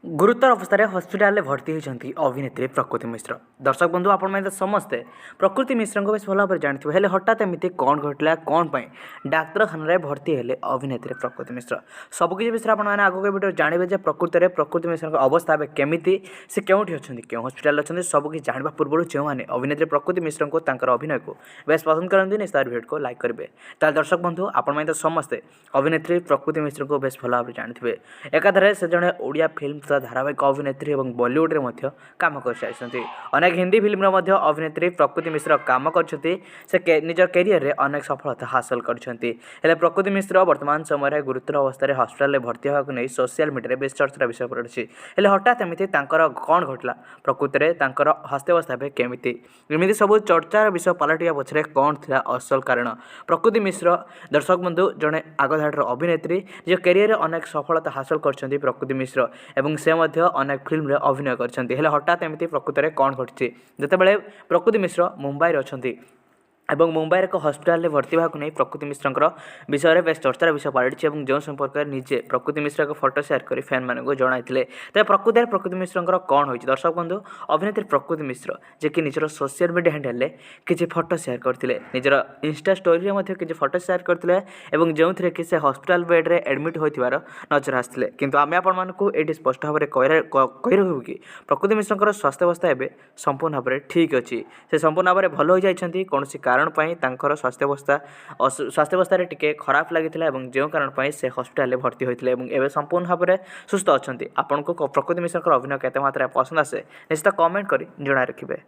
गुरुतर अवस्था हस्पिटाल भर्ती होती अभिनेत्री प्रकृति मिश्र। दर्शक बंधु आपण समस्ते प्रकृति मिश्र को बेस भल भाव जानते हैं, हठात एमती कौन घटला कौन डाक्तखाना भर्ती है अभिनेत्री प्रकृति मिश्र। सबकि विषय आपने आगे वीडियो जानवे प्रकृत में प्रकृति मिश्र अवस्था केमी से क्योंठी अच्छा क्यों हस्पिटाल अच्छा सबकि जानवा पूर्व जो मैंने अभिनेत्री प्रकृति मिश्र को अभिनय को बेस पसंद करते निश्चित भिडियो को लाइक करेंगे। दर्शक बंधु आपण समस्ते अभिनेत्री प्रकृति मिश्र को बेस भल भाव जानते हैं। एकाधारे से जड़े ओडिया फिल्म धारावाहिक अभिनेत्री और बॉलीवुड रे मध्य काम कर सारी अनेक हिंदी फिल्म अभिनेत्री प्रकृति मिश्र काम कर निजर कैरियर रे अनेक सफलता हासिल कर प्रकृति मिश्र वर्तमान समय गुरुतर अवस्था हस्पिटाल भर्ती होगा नहीं सोशल मीडिया बेस चर्चार विषय पड़े। हठात एमती कौन घटला प्रकृति में हस्तावस्था केमी सब चर्चार विषय पलटिया पछरे कौन था असल कारण। प्रकृति मिश्र दर्शक बंधु जड़े आगधाड़ अभिनेत्री जो कैरियर अनेक सफलता हासिल कर प्रकृति मिश्र एवं से अनेक फिल्म रे अभिनय करछन्ती। हठात एमती प्रकृत में कौन घटी जितेबाला प्रकृति मिश्र मुंबई अच्छा एवं मुंबई एक हस्पिटाल भर्ती होगा नहीं प्रकृति मिश्र विषय में बेस चर्चार विषय पलटि जो संपर्क में निजे प्रकृति मिश्र एक फोटो सेयार कर फैन मानक जन तेज प्रकृति मिश्र कौन हो दर्शक बंधु अभिनेत्री प्रकृति मिश्र जे कि निजर सोशल मीडिया हैंडल किसी फोटो सेयार करते निजर इंस्टा स्टोरी में किसी फोटो सेयार करते जो थे कि से हस्पिटाल बेड्रे एडमिट होइथिबार नजर आसते किंतु आम आपको ये स्पष्ट भाव में कही रहू कि प्रकृति मिश्र स्वास्थ्यावस्था एवं संपूर्ण भाव में ठीक अच्छी से संपूर्ण भाव में भल हो जाती कौन कारण स्वास्थ्यावस्था टिके खराब लगी जो कारण से हस्पिटाल भर्ती होते एवं संपूर्ण भाव में सुस्थ अच्छा। आपको प्रकृति मिश्र अभिनय केते मात्रा पसंद आसे निश्चित कमेंट कर जणाई रखिए।